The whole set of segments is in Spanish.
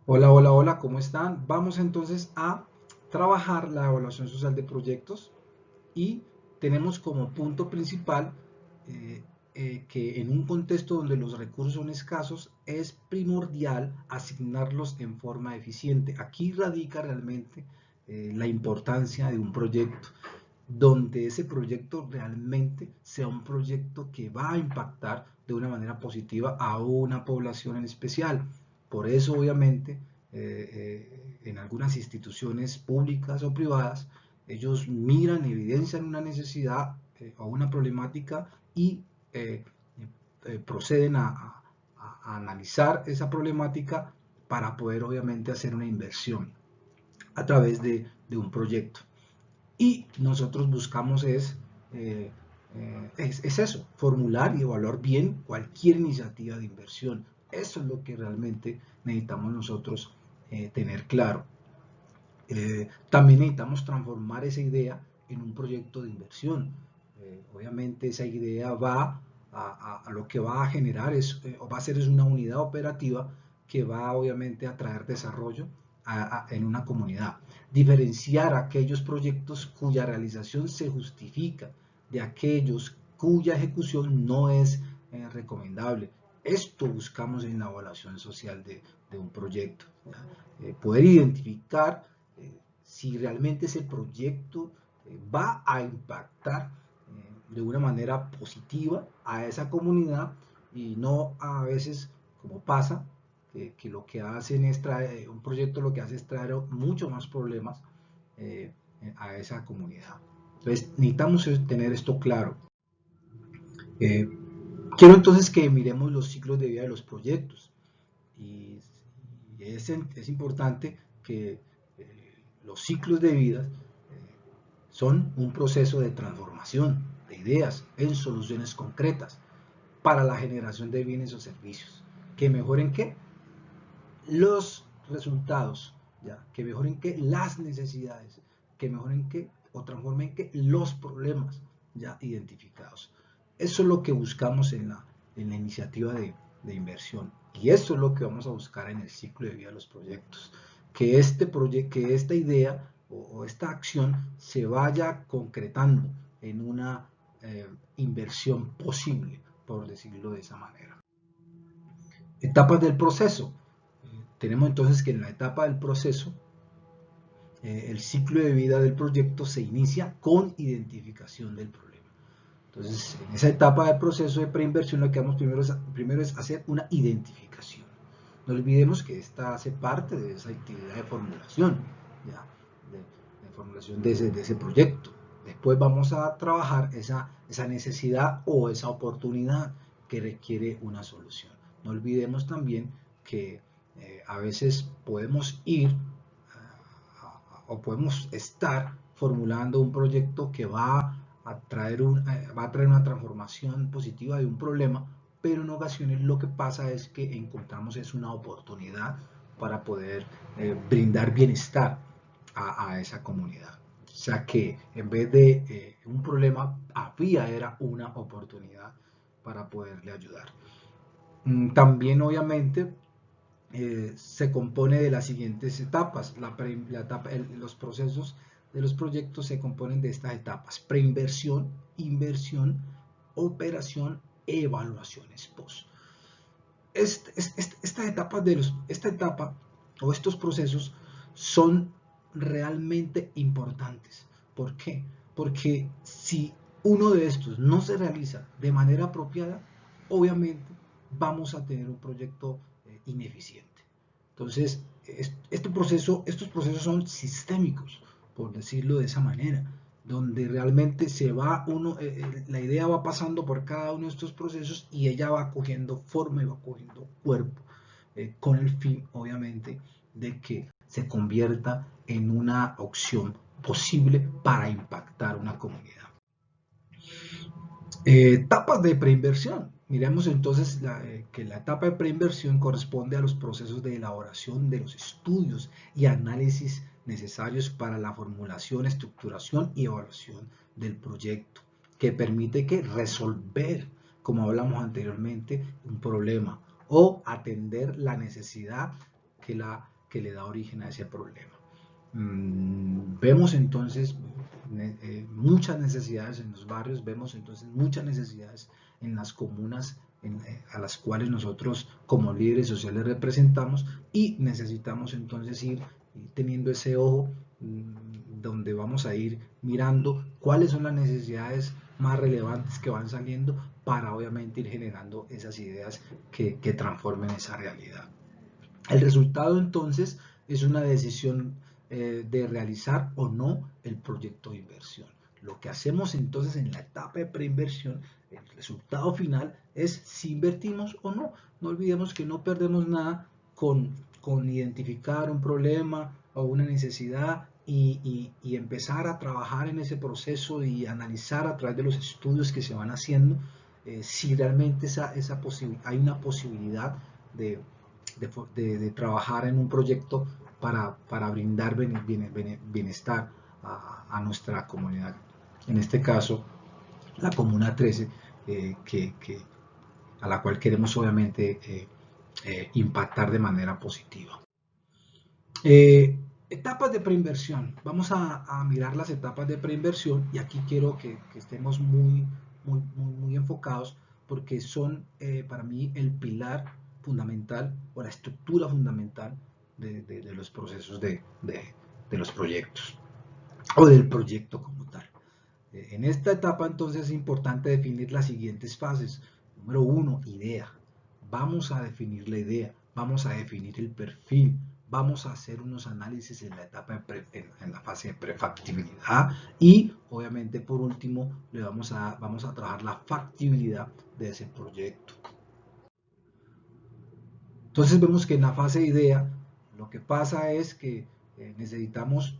Hola, hola, hola, ¿cómo están? Vamos entonces a trabajar la evaluación social de proyectos y tenemos como punto principal eh, que en un contexto donde los recursos son escasos es primordial asignarlos en forma eficiente. Aquí radica realmente la importancia de un proyecto, donde ese proyecto realmente sea un proyecto que va a impactar de una manera positiva a una población en especial. Por eso, obviamente, en algunas instituciones públicas o privadas, ellos miran, evidencian una necesidad o una problemática y eh, proceden a analizar esa problemática para poder, obviamente, hacer una inversión a través de un proyecto. Y nosotros buscamos es eso, formular y evaluar bien cualquier iniciativa de inversión. Eso es lo que realmente necesitamos nosotros tener claro. También necesitamos transformar esa idea en un proyecto de inversión. Obviamente esa idea va a lo que va a generar o va a ser es una unidad operativa que va obviamente a traer desarrollo en una comunidad. Diferenciar aquellos proyectos cuya realización se justifica de aquellos cuya ejecución no es recomendable. Esto buscamos en la evaluación social de un proyecto. Poder identificar si realmente ese proyecto va a impactar de una manera positiva a esa comunidad y no a veces como pasa que lo que hacen es traer, un proyecto lo que hace es traer mucho más problemas eh, a esa comunidad. Entonces necesitamos tener esto claro. Eh, Quiero entonces que miremos los ciclos de vida de los proyectos y, es importante que los ciclos de vida son un proceso de transformación de ideas en soluciones concretas para la generación de bienes o servicios. ¿Que mejoren qué? Los resultados, ¿ya? Que mejoren qué? Las necesidades, que mejoren qué? O transformen qué? Los problemas ya identificados. Eso es lo que buscamos en la iniciativa de inversión. Y eso es lo que vamos a buscar en el ciclo de vida de los proyectos. Que esta idea o esta acción se vaya concretando en una inversión posible, por decirlo de esa manera. Etapas del proceso. Tenemos entonces que en la etapa del proceso, el ciclo de vida del proyecto se inicia con identificación del problema. Entonces, en esa etapa del proceso de preinversión, lo que vamos primero es hacer una identificación. No olvidemos que esta hace parte de esa actividad de formulación, ¿ya? De formulación de ese proyecto. Después vamos a trabajar esa necesidad o esa oportunidad que requiere una solución. No olvidemos también que a veces podemos ir o podemos estar formulando un proyecto que va a traer una transformación positiva de un problema, pero en ocasiones lo que pasa es que encontramos es una oportunidad para poder brindar bienestar a esa comunidad. O sea que en vez de un problema, era una oportunidad para poderle ayudar. También obviamente se compone de las siguientes etapas. Los procesos de los proyectos se componen de estas etapas: preinversión, inversión, operación, evaluaciones post. Esta etapa o estos procesos son realmente importantes. ¿Por qué? Porque si uno de estos no se realiza de manera apropiada, obviamente vamos a tener un proyecto ineficiente. Entonces, estos procesos son sistémicos, por decirlo de esa manera, donde realmente la idea va pasando por cada uno de estos procesos y ella va cogiendo forma y va cogiendo cuerpo, con el fin, obviamente, de que se convierta en una opción posible para impactar una comunidad. Etapas de preinversión. Miremos entonces que la etapa de preinversión corresponde a los procesos de elaboración de los estudios y análisis necesarios para la formulación, estructuración y evaluación del proyecto, que permite que resolver, como hablamos anteriormente, un problema o atender la necesidad que que le da origen a ese problema. Vemos entonces muchas necesidades en los barrios, vemos entonces muchas necesidades en las comunas a las cuales nosotros como líderes sociales representamos, y necesitamos entonces ir teniendo ese ojo donde vamos a ir mirando cuáles son las necesidades más relevantes que van saliendo para obviamente ir generando esas ideas que transformen esa realidad. El resultado entonces es una decisión de realizar o no el proyecto de inversión. Lo que hacemos entonces en la etapa de preinversión, el resultado final es si invertimos o no. No olvidemos que no perdemos nada con identificar un problema o una necesidad y empezar a trabajar en ese proceso y analizar a través de los estudios que se van haciendo si realmente hay una posibilidad de trabajar en un proyecto para brindar bienestar a nuestra comunidad. En este caso, la Comuna 13, a la cual queremos obviamente impactar de manera positiva. Etapas de preinversión. Vamos a mirar las etapas de preinversión, y aquí quiero que estemos muy enfocados, porque son para mí el pilar fundamental o la estructura fundamental de los procesos de los proyectos o del proyecto como tal. En esta etapa entonces es importante definir las siguientes fases. Número 1, idea. Vamos a definir la idea, vamos a definir el perfil, vamos a hacer unos análisis en la etapa en la fase de prefactibilidad, y obviamente por último vamos a trabajar la factibilidad de ese proyecto. Entonces vemos que en la fase de idea lo que pasa es que necesitamos,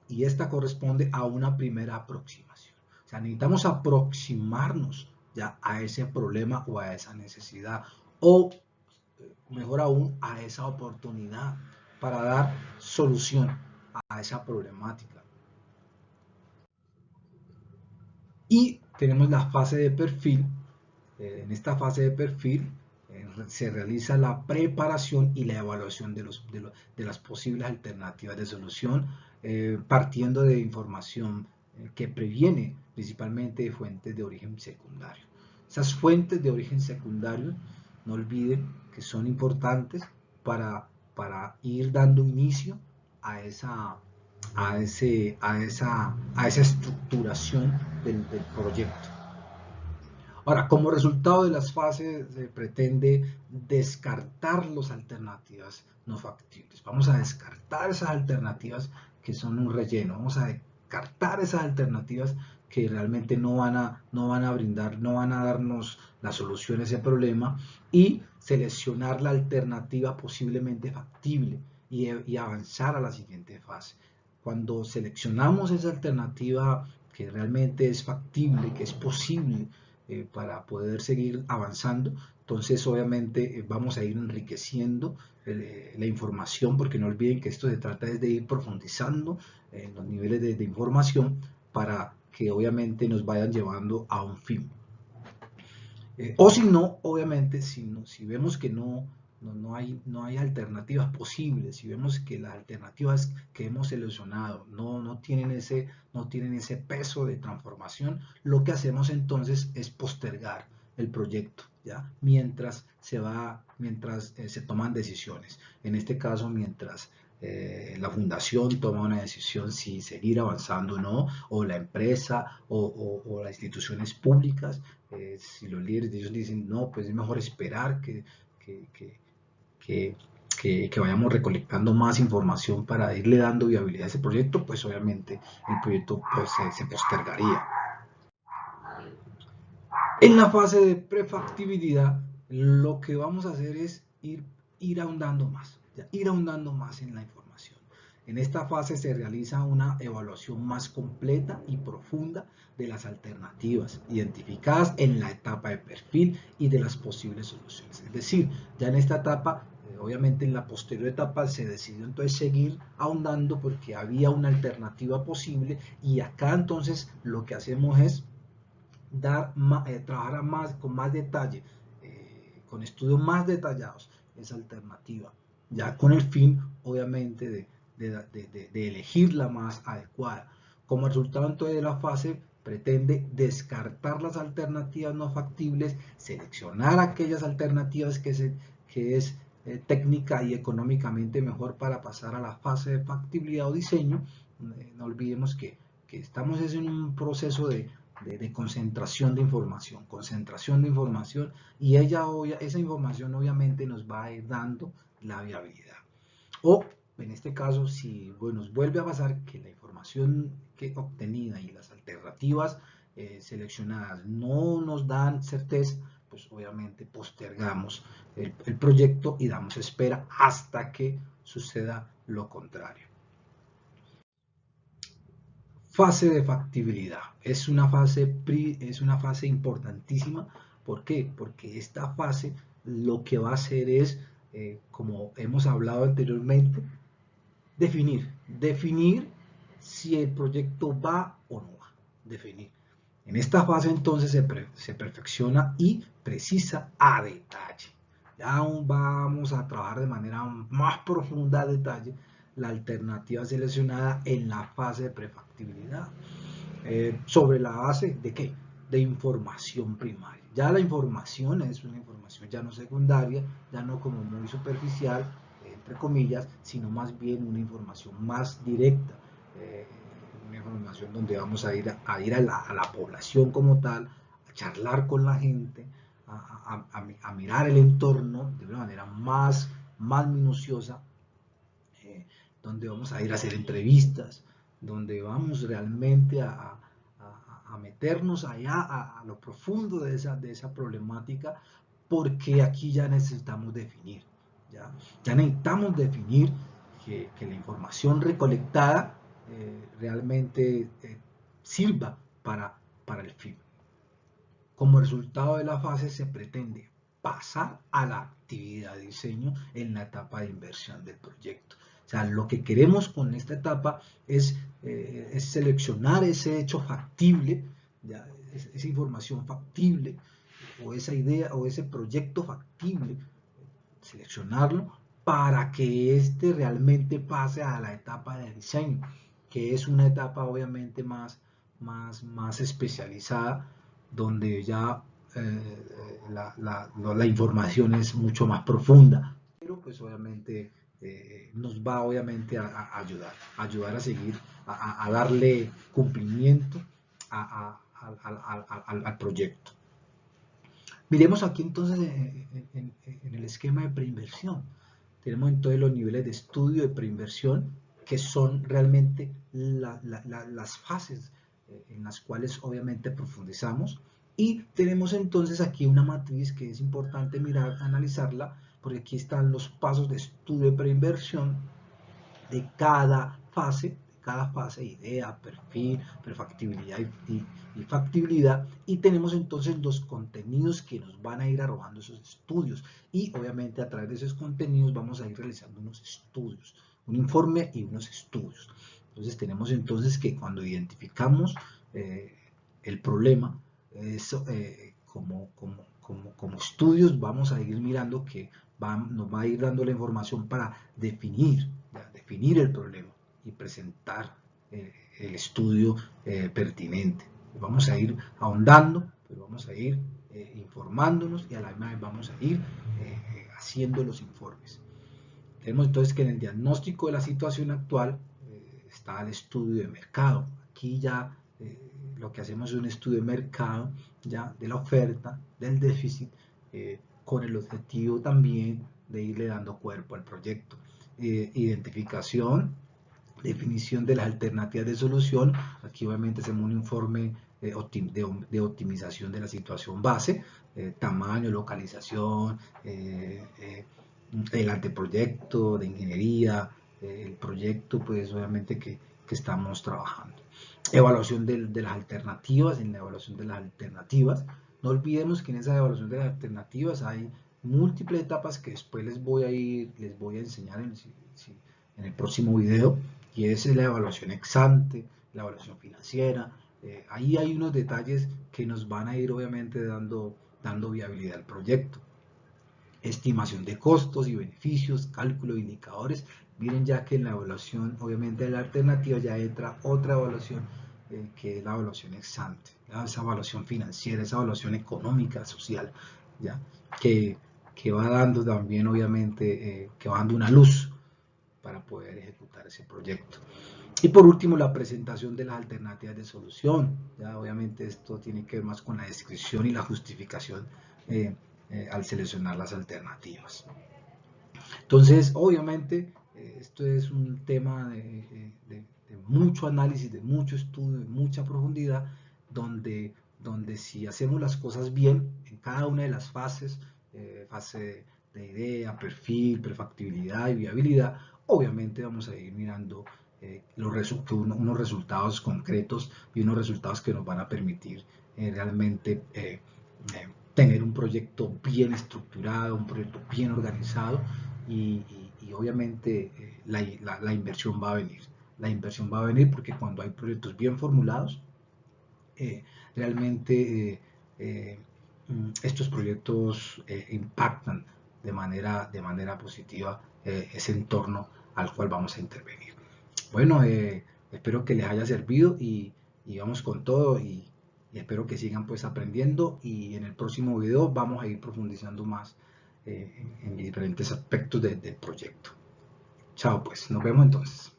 y esta corresponde a una primera aproximación. O sea, necesitamos aproximarnos ya a ese problema o a esa necesidad, o mejor aún a esa oportunidad para dar solución a esa problemática. Y tenemos la fase de perfil. En esta fase de perfil se realiza la preparación y la evaluación de las posibles alternativas de solución, partiendo de información que previene principalmente de fuentes de origen secundario. Esas fuentes de origen secundario, no olviden que son importantes para ir dando inicio a esa estructuración del proyecto. Ahora, como resultado de las fases se pretende descartar las alternativas no factibles. Vamos a descartar esas alternativas que son un relleno. Vamos a descartar esas alternativas que realmente no van a brindar, no van a darnos la solución a ese problema, y seleccionar la alternativa posiblemente factible y avanzar a la siguiente fase. Cuando seleccionamos esa alternativa que realmente es factible, que es posible, para poder seguir avanzando, entonces obviamente vamos a ir enriqueciendo la información, porque no olviden que esto se trata de ir profundizando en los niveles de información para que obviamente nos vayan llevando a un fin. O si no, obviamente, si vemos que no hay alternativas posibles, si vemos que las alternativas que hemos seleccionado no tienen ese peso de transformación, lo que hacemos entonces es postergar el proyecto, ¿ya? Mientras se toman decisiones. En este caso, mientras la fundación toma una decisión si seguir avanzando o no, o la empresa o las instituciones públicas, si los líderes de ellos dicen no, pues es mejor esperar que vayamos recolectando más información para irle dando viabilidad a ese proyecto, pues obviamente el proyecto pues, se postergaría. En la fase de prefactibilidad, lo que vamos a hacer es ir ahondando más, ir ahondando más en la información. En esta fase se realiza una evaluación más completa y profunda de las alternativas identificadas en la etapa de perfil y de las posibles soluciones. Es decir, ya en esta etapa, obviamente en la posterior etapa se decidió entonces seguir ahondando porque había una alternativa posible, y acá entonces lo que hacemos es trabajar con más detalle, con estudios más detallados esa alternativa. ya con el fin, obviamente, de elegir la más adecuada. Como resultado entonces de la fase, pretende descartar las alternativas no factibles, seleccionar aquellas alternativas que es técnica y económicamente mejor para pasar a la fase de factibilidad o diseño. No olvidemos que estamos en un proceso de concentración de información, y esa información obviamente nos va a ir dando la viabilidad. O en este caso, si nos vuelve a pasar que la información que obtenida y las alternativas seleccionadas no nos dan certeza, pues obviamente postergamos el proyecto y damos espera hasta que suceda lo contrario. Fase de factibilidad. Es una fase importantísima. ¿Por qué? Porque esta fase lo que va a hacer es, como hemos hablado anteriormente, definir si el proyecto va o no va. Definir. En esta fase entonces se perfecciona y precisa a detalle. Ya aún vamos a trabajar de manera más profunda a detalle la alternativa seleccionada en la fase de prefactibilidad. ¿Sobre la base de qué? De información primaria. Ya la información es una información ya no secundaria, ya no como muy superficial, entre comillas, sino más bien una información más directa, una información donde vamos a ir a la población como tal, a charlar con la gente, a mirar el entorno de una manera más minuciosa, donde vamos a ir a hacer entrevistas, donde vamos realmente a meternos allá a lo profundo de esa problemática, porque aquí ya necesitamos definir, ya necesitamos definir que la información recolectada realmente sirva para el fin. Como resultado de la fase se pretende pasar a la actividad de diseño en la etapa de inversión del proyecto. O sea, lo que queremos con esta etapa es seleccionar ese hecho factible, ya, esa información factible, o esa idea o ese proyecto factible, seleccionarlo para que éste realmente pase a la etapa de diseño, que es una etapa obviamente más especializada, donde ya la información es mucho más profunda, pero pues obviamente nos va obviamente a ayudar a seguir, a darle cumplimiento al proyecto. Miremos aquí entonces en el esquema de preinversión. Tenemos entonces los niveles de estudio de preinversión, que son realmente las fases en las cuales obviamente profundizamos. Y tenemos entonces aquí una matriz que es importante mirar, analizarla, porque aquí están los pasos de estudio de preinversión de cada fase, idea, perfil, prefactibilidad y factibilidad, y tenemos entonces los contenidos que nos van a ir arrojando esos estudios, y obviamente a través de esos contenidos vamos a ir realizando unos estudios, un informe y unos estudios. Entonces tenemos entonces que cuando identificamos el problema, como estudios vamos a ir mirando que nos va a ir dando la información para definir el problema y presentar el estudio pertinente. Vamos a ir ahondando, pero vamos a ir informándonos, y a la misma vez vamos a ir haciendo los informes. Tenemos entonces que en el diagnóstico de la situación actual está el estudio de mercado. Aquí ya lo que hacemos es un estudio de mercado, ya de la oferta, del déficit, con el objetivo también de irle dando cuerpo al proyecto. Identificación, definición de las alternativas de solución. Aquí obviamente hacemos un informe de optimización de la situación base, tamaño, localización, el anteproyecto de ingeniería, el proyecto pues obviamente que estamos trabajando. Evaluación de las alternativas. En la evaluación de las alternativas, no olvidemos que en esa evaluación de las alternativas hay múltiples etapas que después les voy a enseñar en el próximo video, y es la evaluación ex ante, la evaluación financiera. Ahí hay unos detalles que nos van a ir obviamente dando viabilidad al proyecto. estimación de costos y beneficios, cálculo de indicadores. Miren ya que en la evaluación, obviamente de la alternativa, ya entra otra evaluación, que es la evaluación ex ante, esa evaluación financiera, esa evaluación económica, social, ¿ya? Que va dando también, obviamente, que va dando una luz para poder ejecutar ese proyecto. Y por último, la presentación de las alternativas de solución. Ya obviamente esto tiene que ver más con la descripción y la justificación al seleccionar las alternativas. Entonces, obviamente, esto es un tema de mucho análisis, de mucho estudio, de mucha profundidad, donde si hacemos las cosas bien en cada una de las fases, fase de idea, perfil, prefactibilidad y viabilidad, obviamente vamos a ir mirando unos resultados concretos y unos resultados que nos van a permitir realmente tener un proyecto bien estructurado, un proyecto bien organizado y obviamente la inversión va a venir. La inversión va a venir porque cuando hay proyectos bien formulados, realmente estos proyectos impactan de manera positiva ese entorno al cual vamos a intervenir. Bueno, espero que les haya servido y vamos con todo y espero que sigan pues aprendiendo y en el próximo video vamos a ir profundizando más en diferentes aspectos del proyecto. Chao pues, nos vemos entonces.